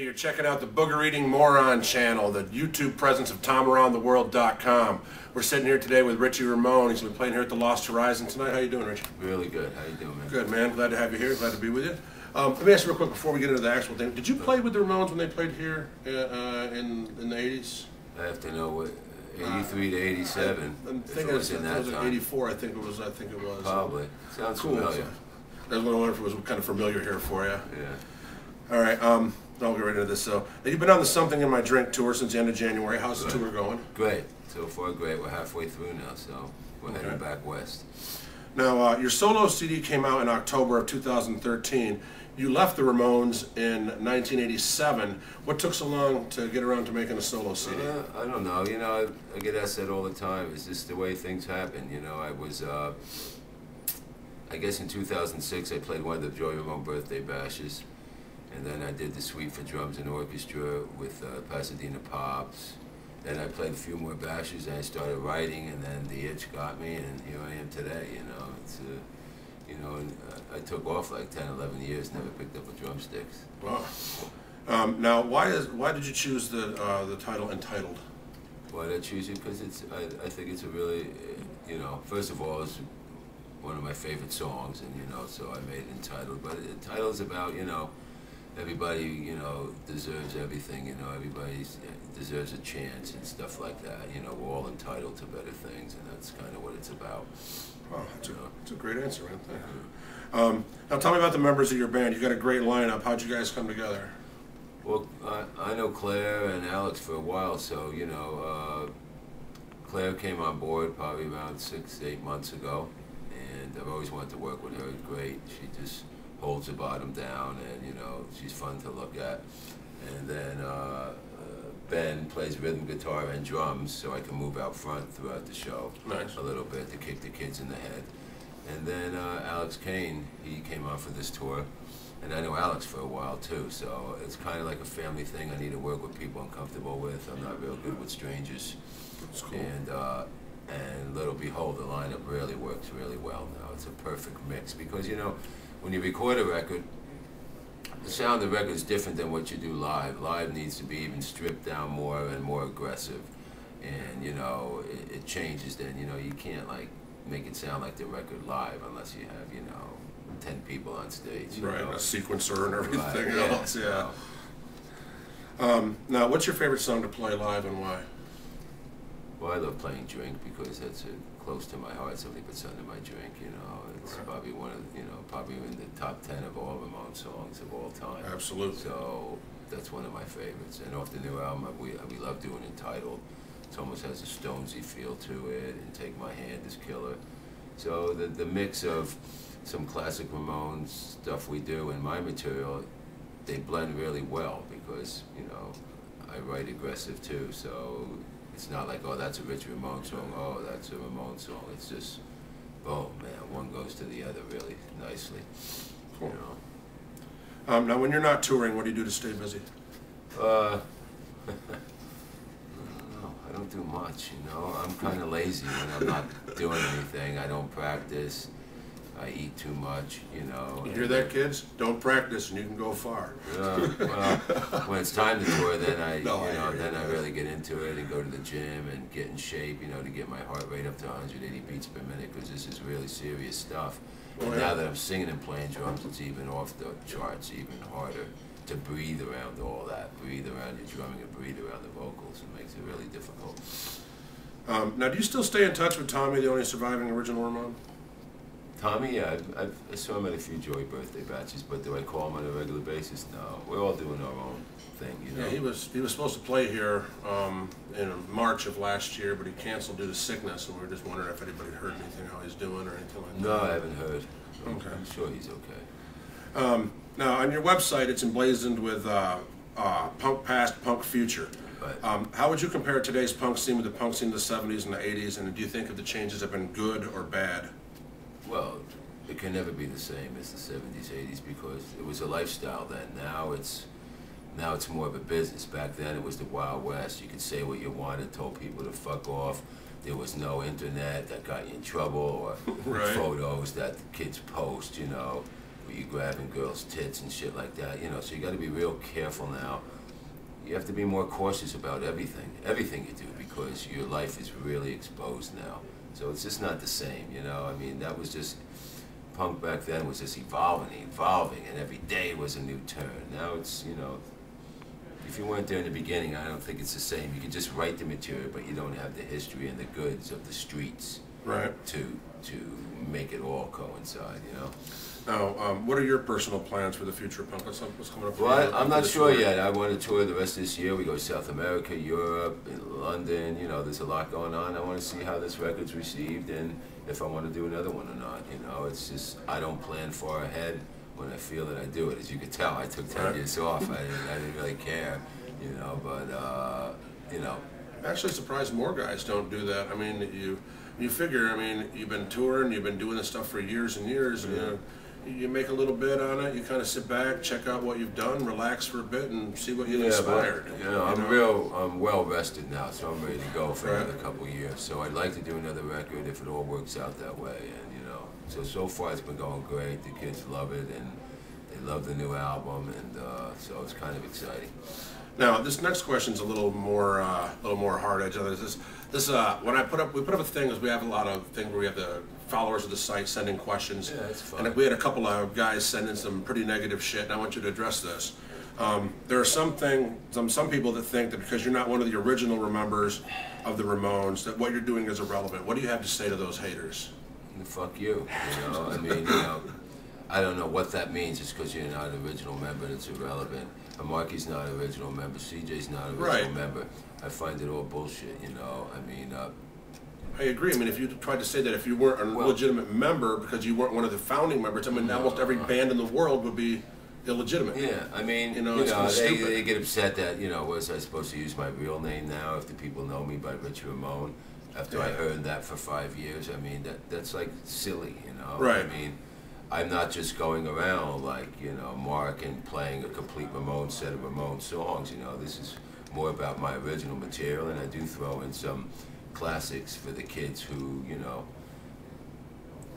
you're checking out the Booger Eating Moron channel, the YouTube presence of TomAroundTheWorld.com. We're sitting here today with Richie Ramone. He's been playing here at the Lost Horizon tonight. How you doing, Richie? Really good. How you doing, man? Good, man. Glad to have you here. Glad to be with you. Let me ask you real quick before we get into the actual thing. Did you play with the Ramones when they played here in the 80s? I have to know what 83 to 87. I'm thinking it was in 84. I think it was. Probably. Sounds cool. Familiar. I was wondering if it was kind of familiar here for you. Yeah. All right. I'll get right into this. So, you've been on the Something in My Drink tour since the end of January. How's the tour going? Great. So far, great. We're halfway through now, so we're heading back west. Now, your solo CD came out in October of 2013. You left the Ramones in 1987. What took so long to get around to making a solo CD? I don't know. You know, I get asked that all the time. It's just the way things happen. You know, I was, I guess in 2006, I played one of the Joey Ramone birthday bashes. And then I did the Suite for Drums and Orchestra with Pasadena Pops. Then I played a few more bashes, and I started writing, and then the itch got me, and here I am today. You know, it's you know, and, I took off like 10, 11 years, never picked up a drumsticks. Wow. Now, why did you choose the title Entitled? Why did I choose it? Because it's I think it's a really, you know, first of all, it's one of my favorite songs, and you know, so I made it Entitled. But Entitled's about, you know, everybody, you know, deserves everything, you know, everybody deserves a chance and stuff like that. You know, we're all entitled to better things, and that's kind of what it's about. Wow, that's a great answer, man. Thank you. Now tell me about the members of your band. You got a great lineup. How'd you guys come together? Well, I know Claire and Alex for a while, so, you know, Claire came on board probably around 6, 8 months ago, and I've always wanted to work with her. Great. She just holds the bottom down, and you know, she's fun to look at. And then Ben plays rhythm guitar and drums, so I can move out front throughout the show. Nice. A little bit to kick the kids in the head. And then Alex Kane, he came on for this tour, and I know Alex for a while too, so it's kind of like a family thing. I need to work with people I'm comfortable with. I'm not real good with strangers. That's cool. And little behold, the lineup really works really well now. It's a perfect mix because, you know, when you record a record, the sound of the record is different than what you do live. Live needs to be even stripped down more and more aggressive. And, you know, it changes then. You know, you can't, like, make it sound like the record live unless you have, you know, 10 people on stage. Right, know? a sequencer and everything Right, else, yeah. Now, what's your favorite song to play live and why? Well, I love playing Drink because that's close to my heart. 70% of my drink, you know. It's probably one of, you know, probably in the top 10 of all Ramone songs of all time. Absolutely. So that's one of my favorites. And off the new album, we love doing Entitled. It almost has a Stonesy feel to it, and Take My Hand is killer. So the mix of some classic Ramones stuff we do and my material, they blend really well because, you know, I write aggressive too. So it's not like, oh, that's a Richie Ramone song, oh, that's a Ramone song. It's just, boom, man, one goes to the other really nicely. Cool. You know? Now, when you're not touring, what do you do to stay busy? I don't do much, you know. I'm kind of lazy when I'm not doing anything. I don't practice. I eat too much, you know. You hear that, kids? Don't practice, and you can go far. Well, when it's time to tour, then I really get into it and go to the gym and get in shape, you know, to get my heart rate up to 180 beats per minute, because this is really serious stuff. And now that I'm singing and playing drums, it's even off the charts, even harder to breathe around all that, breathe around your drumming and breathe around the vocals. It makes it really difficult. Now, do you still stay in touch with Tommy, the only surviving original Ramone? Tommy, yeah, I saw him at a few Joey birthday batches, but do I call him on a regular basis? No, we're all doing our own thing, you know. Yeah, he was supposed to play here in March of last year, but he canceled due to sickness, and we were just wondering if anybody heard anything, how he's doing or anything like that. No, I haven't heard. Okay. I'm sure he's okay. Now, on your website, it's emblazoned with punk past, punk future. Right. How would you compare today's punk scene with the punk scene of the 70s and the 80s, and do you think that the changes have been good or bad? Well, it can never be the same as the 70s, 80s because it was a lifestyle then. Now it's more of a business. Back then it was the Wild West. You could say what you wanted, told people to fuck off. There was no internet that got you in trouble, or photos that the kids post, you know, where you grabbing girls' tits and shit like that, you know. So you got to be real careful now you have to be more cautious about everything you do, because your life is really exposed now. So it's just not the same, you know. I mean, that was just, punk back then was just evolving, and every day was a new turn. Now it's, you know, if you weren't there in the beginning, I don't think it's the same. You can just write the material, but you don't have the history and the goods of the streets, right, to make it all coincide, you know. Now, what are your personal plans for the future of punk? What's coming up for Well, you? I'm not sure yet. I want to tour the rest of this year. We go to South America, Europe, in London. You know, there's a lot going on. I want to see how this record's received and if I want to do another one or not. You know, it's just, I don't plan far ahead. When I feel that I do it. As you can tell, I took 10 years off. I didn't really care, you know, but, you know. I'm actually surprised more guys don't do that. I mean, you figure, I mean, you've been touring, you've been doing this stuff for years and years, and you make a little bit on it, you kind of sit back, check out what you've done, relax for a bit, and see what you've inspired. But, you know, I'm well rested now, so I'm ready to go for another couple of years. So I'd like to do another record if it all works out that way, and, you know. So far it's been going great. The kids love it, and they love the new album, and so it's kind of exciting. Now, this next question's a little more hard edge. When we put up a thing, is we have a lot of things where we have the followers of the site sending questions. Yeah, that's fun. And we had a couple of guys send in some pretty negative shit, and I want you to address this. There are some people that think that because you're not one of the original members of the Ramones, that what you're doing is irrelevant. What do you have to say to those haters? Fuck you, you know. I mean, you know, I don't know what that means. It's because you're not an original member and it's irrelevant. Marky's not an original member. CJ's not an original member. I find it all bullshit, you know. I mean, I agree. I mean, if you tried to say that if you weren't a legitimate member because you weren't one of the founding members, I mean, almost every band in the world would be illegitimate. Yeah, I mean, you know they get upset that, you know, was I supposed to use my real name now if the people know me by Richie Ramone? After I earned that for 5 years, I mean, that's like silly, you know? Right. I mean, I'm not just going around like, you know, Mark and playing a complete Ramones set of Ramones songs, you know? This is more about my original material, and I do throw in some classics for the kids who, you know,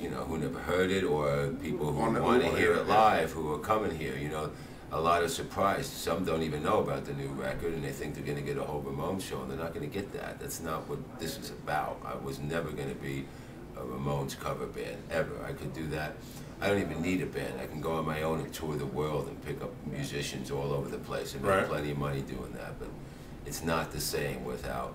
who never heard it, or people who want to hear it live, who are coming here, you know. A lot are surprised. Some don't even know about the new record, and they think they're going to get a whole Ramones show, and they're not going to get that. That's not what this is about. I was never going to be a Ramones cover band, ever. I could do that. I don't even need a band. I can go on my own and tour the world and pick up musicians all over the place and make plenty of money doing that. But it's not the same without,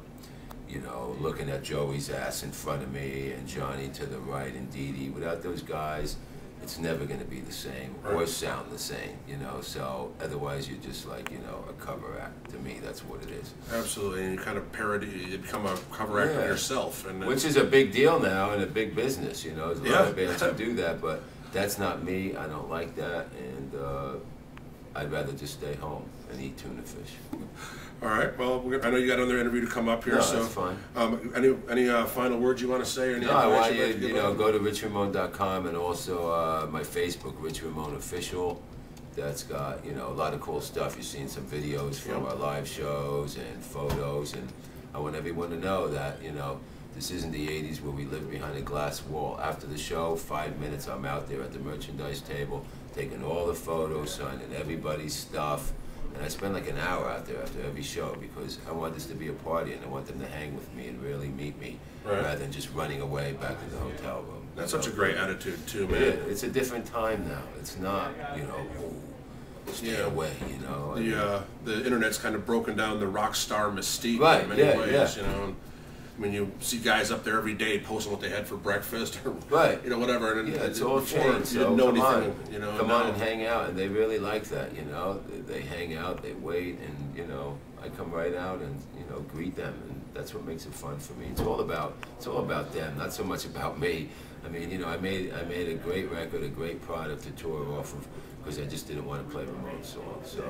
you know, looking at Joey's ass in front of me and Johnny to the right and Dee Dee. Without those guys, it's never going to be the same or sound the same, you know. So otherwise, you're just like, you know, a cover act. To me, that's what it is. Absolutely, and you kind of parody. You become a cover act of yourself, and which is a big deal now and a big business. You know, there's a lot of bands who do that, but that's not me. I don't like that, and I'd rather just stay home and eat tuna fish. All right. Well, I know you got another interview to come up here, so that's fine. Any final words you want to say? Or any I want you to go to richramone.com, and also my Facebook, Richie Ramone Official. That's got, you know, a lot of cool stuff. You've seen some videos from our live shows and photos, and I want everyone to know that, you know, this isn't the 80s where we lived behind a glass wall. After the show, 5 minutes, I'm out there at the merchandise table, taking all the photos, signing everybody's stuff. And I spend like an hour out there after every show because I want this to be a party, and I want them to hang with me and really meet me rather than just running away back to the hotel room. That's such a great attitude too, man. Yeah, it's a different time now. It's not, you know, stay away, you know. The internet's kind of broken down the rock star mystique in many ways, you know. I mean, you see guys up there every day posting what they had for breakfast, or you know, whatever. And it's all changed. You didn't know anything, you know. Come on and hang out, and they really like that, you know. They hang out, they wait, and you know, I come right out and you know greet them, and that's what makes it fun for me. It's all about them, not so much about me. I mean, you know, I made a great record, a great product to tour off of because I just didn't want to play Ramones songs. So,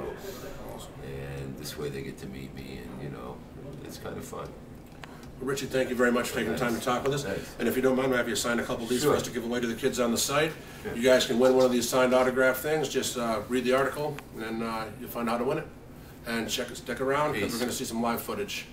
and this way they get to meet me, and you know, it's kind of fun. Well, Richie, thank you very much for taking the time to talk with us. And if you don't mind, I'll have you sign a couple of these for us to give away to the kids on the site. You guys can win one of these signed autograph things. Just read the article, and you'll find out how to win it. And stick around because we're going to see some live footage.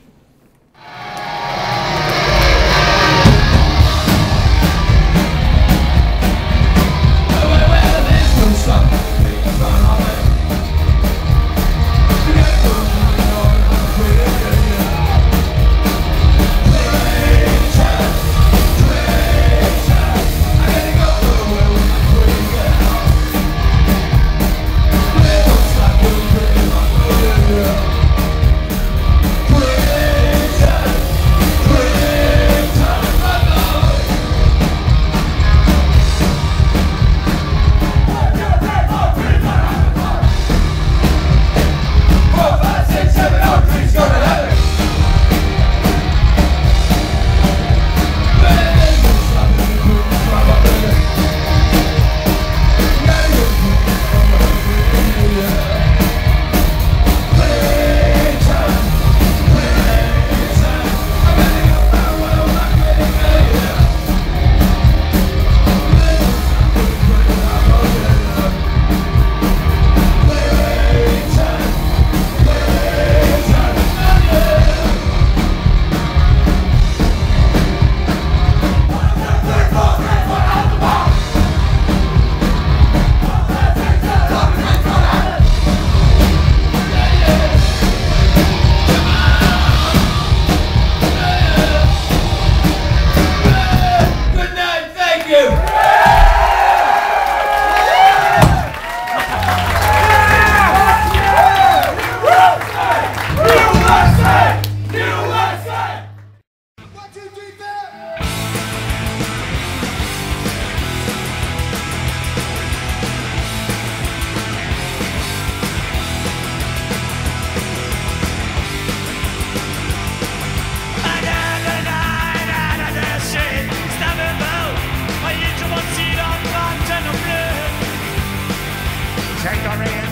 Take the reins.